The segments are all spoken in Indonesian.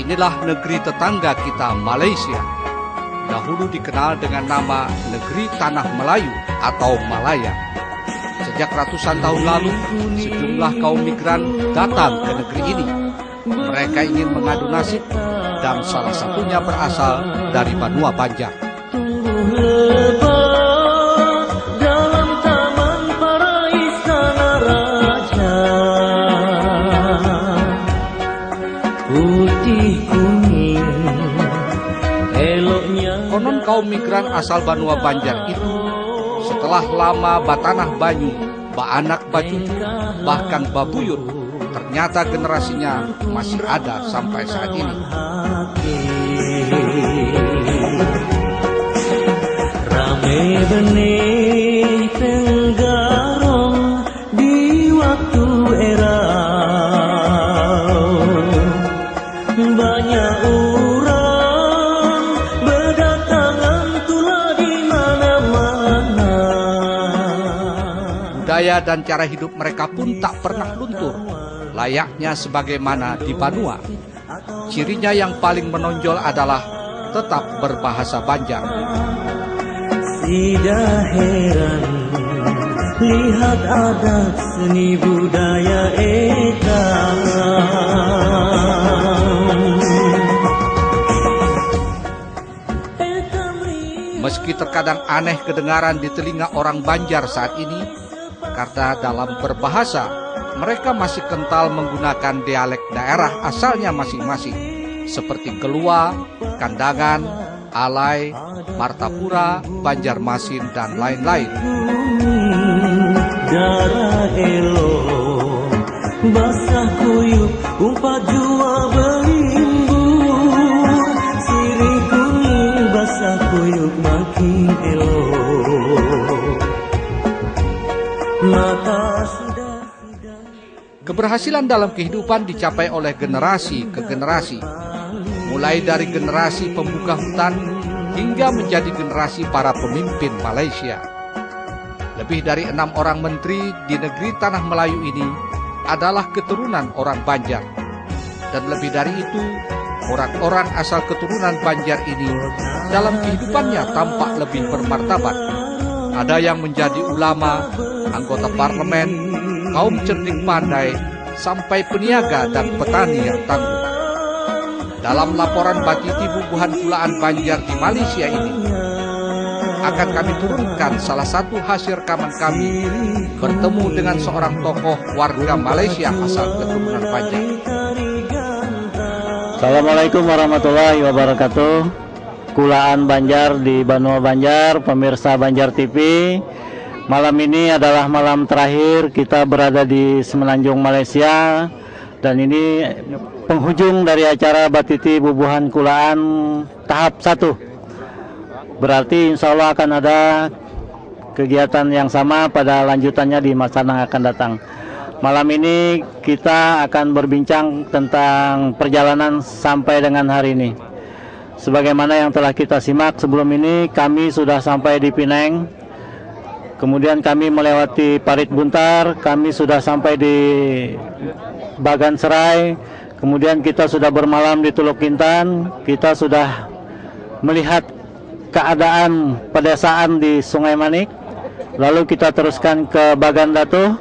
Inilah negeri tetangga kita, Malaysia. Dahulu dikenal dengan nama Negeri Tanah Melayu atau Malaya. Sejak ratusan tahun lalu, sejumlah kaum migran datang ke negeri ini. Mereka ingin mengadu nasib dan salah satunya berasal dari Banua Banjar. Konon kaum migran asal Banua Banjar itu setelah lama batanah banyu, baanak bacucu, bahkan babuyut, ternyata generasinya masih ada sampai saat ini. Rame benih tenggarong di waktu era, banyak orang berdatangan tulah di mana-mana. Budaya dan cara hidup mereka pun tak pernah luntur, layaknya sebagaimana di Banua. Cirinya yang paling menonjol adalah tetap berbahasa Banjar. Tidak heran lihat adat seni budaya eta. Meski terkadang aneh kedengaran di telinga orang Banjar saat ini, karena dalam berbahasa mereka masih kental menggunakan dialek daerah asalnya masing-masing, seperti Kelua, Kandangan, Alai, Martapura, Banjarmasin, dan lain-lain. Darah elo, basah kuyup, umpat jua berimbu, sirih kuning basah kuyup makin elo. Mata sudah. Keberhasilan dalam kehidupan dicapai oleh generasi ke generasi, mulai dari generasi pembuka hutan hingga menjadi generasi para pemimpin Malaysia. Lebih dari 6 orang menteri di negeri Tanah Melayu ini adalah keturunan orang Banjar. Dan lebih dari itu, orang-orang asal keturunan Banjar ini dalam kehidupannya tampak lebih bermartabat. Ada yang menjadi ulama, anggota parlemen, kaum cerdik pandai, sampai peniaga dan petani yang tangguh. Dalam laporan Batiti Bubuhan Kulaan Banjar di Malaysia ini, akan kami turunkan salah satu hasil rekaman kami bertemu dengan seorang tokoh warga Malaysia asal keturunan Banjar. Assalamualaikum warahmatullahi wabarakatuh. Kulaan Banjar di Banua Banjar, pemirsa Banjar TV. Malam ini adalah malam terakhir kita berada di Semenanjung, Malaysia. Dan ini penghujung dari acara Batiti Bubuhan Kulaan tahap 1. Berarti insya Allah akan ada kegiatan yang sama pada lanjutannya di masa yang akan datang. Malam ini kita akan berbincang tentang perjalanan sampai dengan hari ini. Sebagaimana yang telah kita simak sebelum ini, kami sudah sampai di Penang. Kemudian kami melewati Parit Buntar, kami sudah sampai di Bagan Serai. Kemudian kita sudah bermalam di Teluk Intan. Kita sudah melihat keadaan pedesaan di Sungai Manik. Lalu kita teruskan ke Bagan Datu.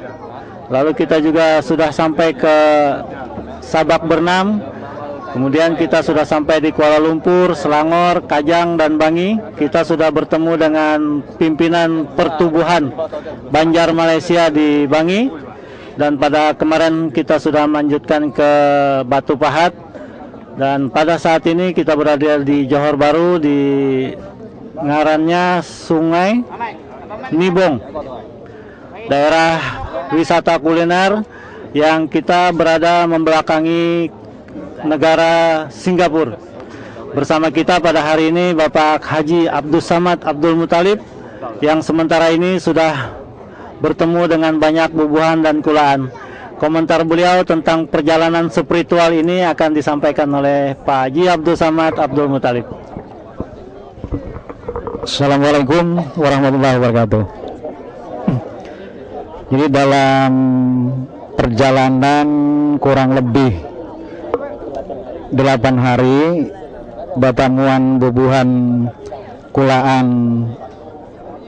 Lalu kita juga sudah sampai ke Sabak Bernam. Kemudian kita sudah sampai di Kuala Lumpur, Selangor, Kajang, dan Bangi. Kita sudah bertemu dengan pimpinan pertubuhan Banjar Malaysia di Bangi. Dan pada kemarin kita sudah melanjutkan ke Batu Pahat. Dan pada saat ini kita berada di Johor Bahru, di ngarannya Sungai Nibong, daerah wisata kuliner yang kita berada membelakangi negara Singapura. Bersama kita pada hari ini Bapak Haji Abdus Samad Abdul Muttalib yang sementara ini sudah bertemu dengan banyak bubuhan dan kulaan. Komentar beliau tentang perjalanan spiritual ini akan disampaikan oleh Pak Haji Abdus Samad Abdul Muttalib. Assalamualaikum warahmatullahi wabarakatuh. Jadi dalam perjalanan kurang lebih 8 hari Batamuan bubuhan kulaan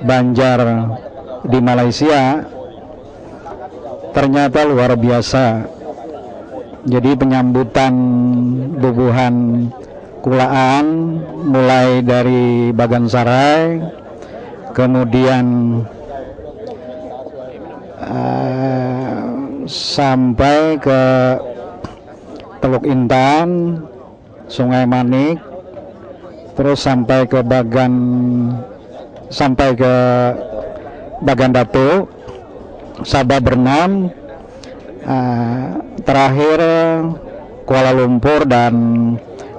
Banjar di Malaysia ternyata luar biasa. Jadi penyambutan bubuhan kulaan mulai dari Bagansarai, kemudian sampai ke Teluk Intan, Sungai Manik, terus sampai ke Bagan Datuk, Sabah Bernam, terakhir Kuala Lumpur dan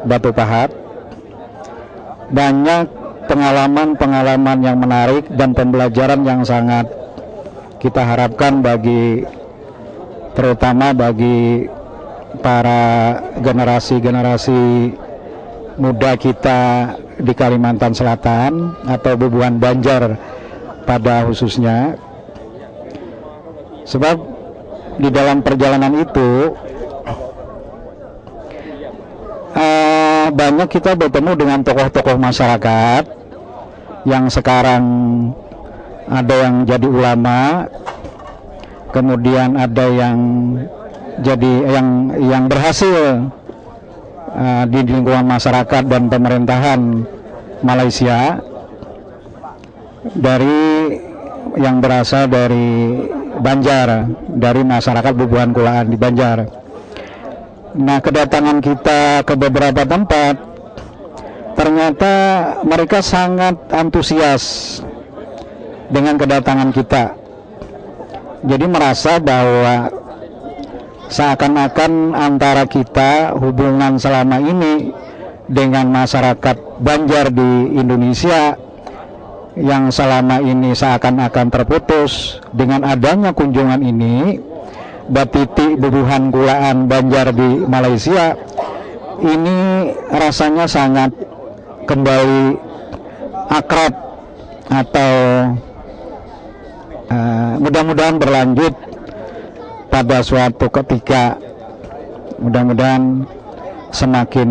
Batu Pahat. Banyak pengalaman-pengalaman yang menarik dan pembelajaran yang sangat kita harapkan terutama bagi para generasi muda kita di Kalimantan Selatan atau bubuhan Banjar pada khususnya. Sebab di dalam perjalanan itu banyak kita bertemu dengan tokoh-tokoh masyarakat yang sekarang ada yang jadi ulama, kemudian ada yang jadi yang berhasil di lingkungan masyarakat dan pemerintahan Malaysia, yang berasal dari Banjar, dari masyarakat bubuhan kulaan di Banjar. Nah, kedatangan kita ke beberapa tempat, ternyata mereka sangat antusias dengan kedatangan kita. Jadi merasa bahwa seakan-akan antara kita hubungan selama ini dengan masyarakat Banjar di Indonesia yang selama ini seakan-akan terputus, dengan adanya kunjungan ini, Batiti bubuhan kulaan Banjar di Malaysia ini rasanya sangat kembali akrab, atau mudah-mudahan berlanjut pada suatu ketika, mudah-mudahan semakin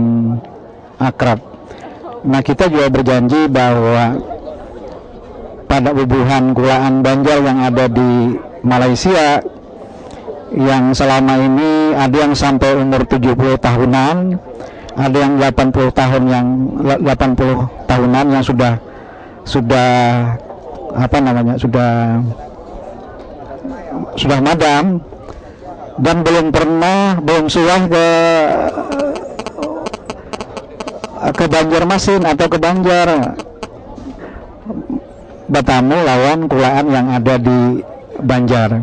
akrab. Nah, kita juga berjanji bahwa pada bubuhan kulaan Banjar yang ada di Malaysia, yang selama ini ada yang sampai umur 70 tahunan, ada yang 80 tahunan yang sudah madam dan belum suah ke Banjarmasin atau ke Banjar bertamu lawan kulaan yang ada di Banjar.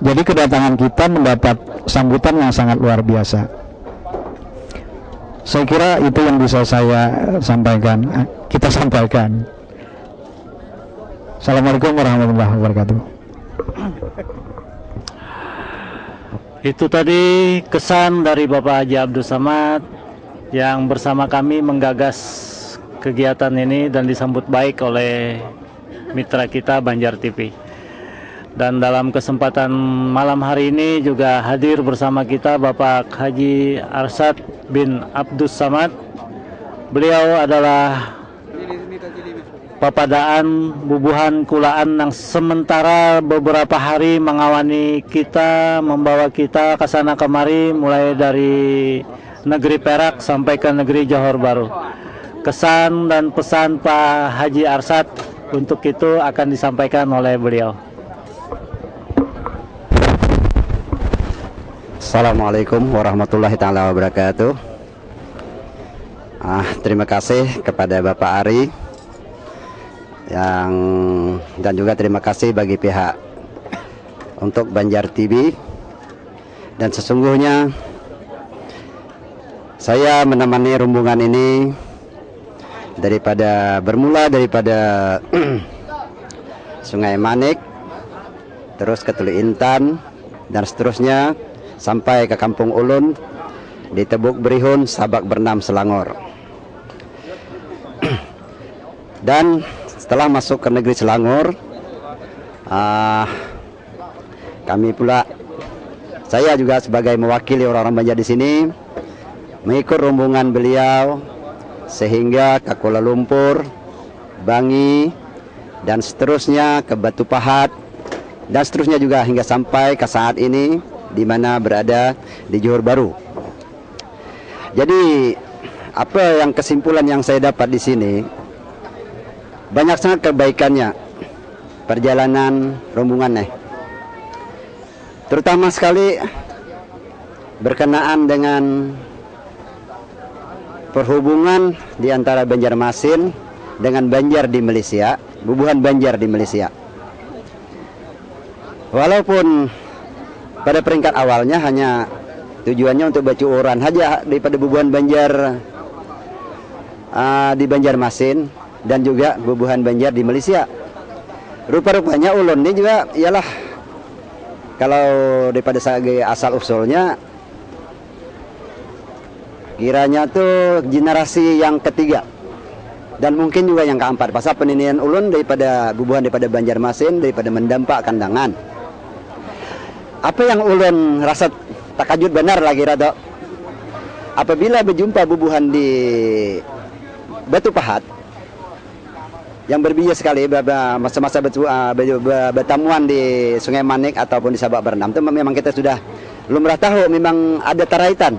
Jadi kedatangan kita mendapat sambutan yang sangat luar biasa. Saya kira itu yang bisa saya sampaikan, kita sampaikan. Assalamualaikum warahmatullahi wabarakatuh. Itu tadi kesan dari Bapak Haji Abdus Samad yang bersama kami menggagas kegiatan ini dan disambut baik oleh mitra kita Banjar TV. Dan dalam kesempatan malam hari ini juga hadir bersama kita Bapak Haji Arsad bin Abdus Samad. Beliau adalah papadaan bubuhan kulaan yang sementara beberapa hari mengawani kita, membawa kita ke sana kemari, mulai dari negeri Perak sampai ke negeri Johor Baru. Kesan dan pesan Pak Haji Arsad untuk itu akan disampaikan oleh beliau. Assalamualaikum warahmatullahi taala wabarakatuh. Terima kasih kepada Bapak Ari dan juga terima kasih bagi pihak untuk Banjar TV. Dan sesungguhnya saya menemani rombongan ini bermula daripada Sungai Manik, terus ke Telu Intan, dan seterusnya sampai ke Kampung Ulun di Tebuk Berihun, Sabak Bernam, Selangor. Dan setelah masuk ke negeri Selangor, saya juga sebagai mewakili orang-orang Banjar di sini mengikut rombongan beliau sehingga ke Kuala Lumpur, Bangi, dan seterusnya ke Batu Pahat, dan seterusnya juga hingga sampai ke saat ini di mana berada di Johor Baru. Jadi kesimpulan yang saya dapat di sini, banyak sangat kebaikannya perjalanan rombongannya. Terutama sekali berkenaan dengan perhubungan di antara Banjarmasin dengan Banjar di Malaysia, bubuhan Banjar di Malaysia. Walaupun pada peringkat awalnya hanya tujuannya untuk bacuuran saja daripada bubuhan Banjar di Banjarmasin dan juga bubuhan Banjar di Malaysia. Rupa-rupanya ulun ini juga ialah, kalau daripada segi asal usulnya, kiranya tuh generasi yang ketiga dan mungkin juga yang keempat. Pasal peninian ulun daripada bubuhan daripada Banjarmasin, daripada mendampak kandangan. Apa yang ulun rasa takajud benar lagi rada, apabila berjumpa bubuhan di Batu Pahat yang berbeda sekali masa-masa bertamuan di Sungai Manik ataupun di Sabak Bernam, itu memang kita sudah lumrah tahu memang ada taraitan.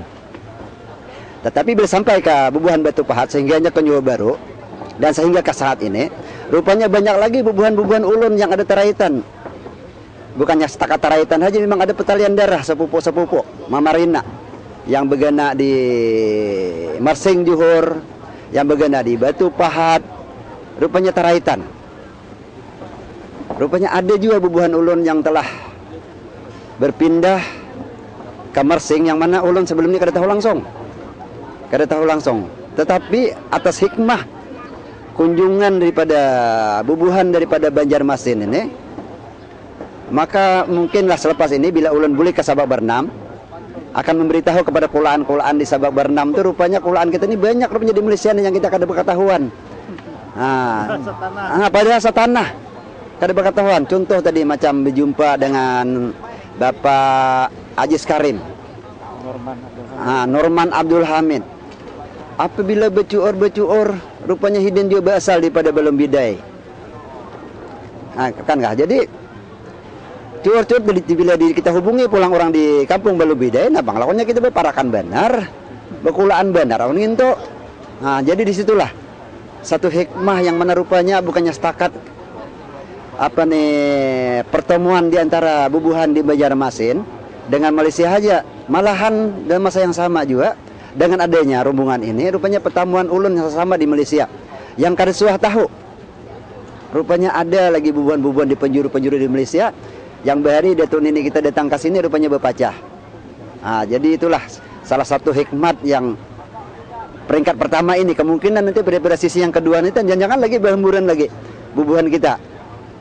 Tetapi bila sampai ke bubuhan Batu Pahat sehingga ke Johor Baru dan sehingga ke saat ini, rupanya banyak lagi bubuhan-bubuhan ulun yang ada taraitan. Bukannya setakat taraitan saja, memang ada petalian darah sepupu-sepupu Mamarina yang bergena di Marsing Johor, yang bergena di Batu Pahat, rupanya taraitan. Rupanya ada juga bubuhan ulun yang telah berpindah ke Marsing, yang mana ulun sebelum ini kada tahu langsung. Tetapi atas hikmah kunjungan daripada bubuhan daripada Banjarmasin ini, maka mungkinlah selepas ini bila ulun boleh ke Sabak Bernam, akan memberitahu kepada kulaan-kulaan di Sabak Bernam itu, rupanya kulaan kita ini banyak rupanya di Malaysia yang kita kada berketahuan. Padahal setanah kada berketahuan. Contoh tadi macam berjumpa dengan Bapak Ajis Karim, Norman Abdul Hamid. Apabila bercuur, rupanya hidden dia berasal daripada Belum Bidai. Kankah? Jadi cuur-cuur bila kita hubungi pulang orang di kampung Belum Bidai, bang lakonnya kita berparakan benar, berkulaan benar. Jadi disitulah satu hikmah yang mana rupanya bukannya setakat pertemuan di antara bubuhan di Banjarmasin dengan Malaysia saja, malahan dalam masa yang sama juga dengan adanya rombongan ini, rupanya pertemuan ulun yang sama di Malaysia yang kada suah tahu. Rupanya ada lagi bubuhan-bubuhan di penjuru-penjuru di Malaysia yang bahari Datuk Nini kita datang ke sini rupanya berpacah. Jadi itulah salah satu hikmat yang peringkat pertama ini. Kemungkinan nanti pada sisi yang kedua ini jangan-jangan lagi berhamburan lagi bubuhan kita.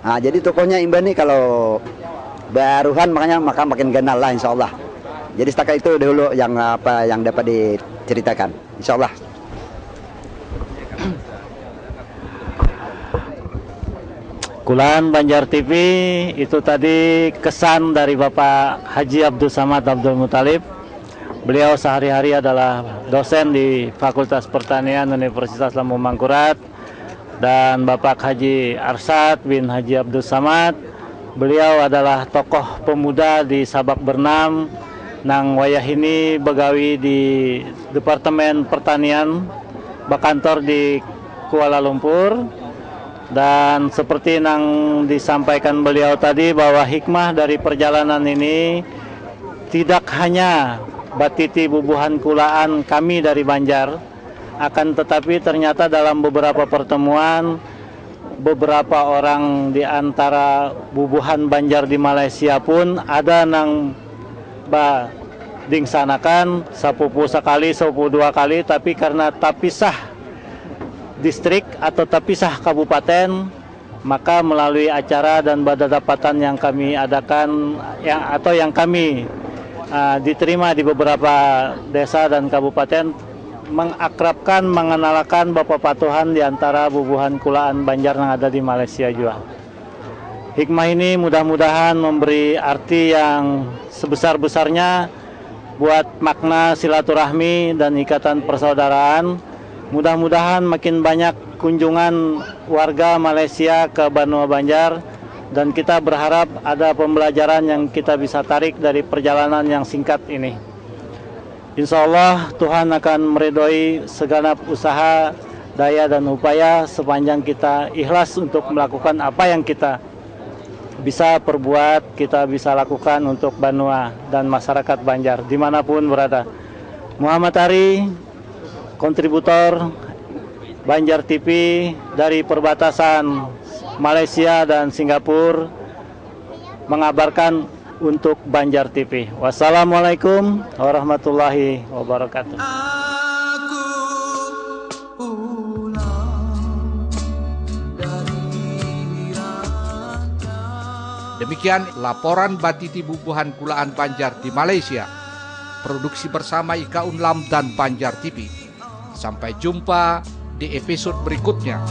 Jadi tokohnya Imban nih kalau baruhan maka makin kenal lah insyaallah. Jadi setakat itu dulu yang dapat diceritakan insyaallah. Kulaan Banjar TV itu tadi kesan dari Bapak Haji Abdul Samad Abdul Muthalib. Beliau sehari-hari adalah dosen di Fakultas Pertanian Universitas Lambung Mangkurat. Dan Bapak Haji Arsad bin Haji Abdul Samad, beliau adalah tokoh pemuda di Sabak Bernam nang wayah ini begawi di Departemen Pertanian bakantor di Kuala Lumpur. Dan seperti yang disampaikan beliau tadi bahwa hikmah dari perjalanan ini tidak hanya batiti bubuhan kulaan kami dari Banjar, akan tetapi ternyata dalam beberapa pertemuan beberapa orang di antara bubuhan Banjar di Malaysia pun ada nang dingsanakan sapupu sekali, sapupu dua kali, tapi karena tapisah distrik atau tapisah kabupaten, maka melalui acara dan badadapatan yang kami adakan yang kami diterima di beberapa desa dan kabupaten, mengakrabkan, mengenalkan Bapak Patuhan di antara bubuhan kulaan Banjar yang ada di Malaysia juga. Hikmah ini mudah-mudahan memberi arti yang sebesar-besarnya buat makna silaturahmi dan ikatan persaudaraan. Mudah-mudahan makin banyak kunjungan warga Malaysia ke Banua Banjar, dan kita berharap ada pembelajaran yang kita bisa tarik dari perjalanan yang singkat ini. Insya Allah Tuhan akan meridhoi segenap usaha, daya dan upaya sepanjang kita ikhlas untuk melakukan apa yang kita bisa perbuat, kita bisa lakukan untuk Banua dan masyarakat Banjar dimanapun berada. Muhammad Ari, kontributor Banjar TV dari perbatasan Malaysia dan Singapura, mengabarkan untuk Banjar TV. Wassalamualaikum warahmatullahi wabarakatuh. Demikian laporan batiti bubuhan kulaan Banjar di Malaysia. Produksi bersama Ika Unlam dan Banjar TV. Sampai jumpa di episode berikutnya.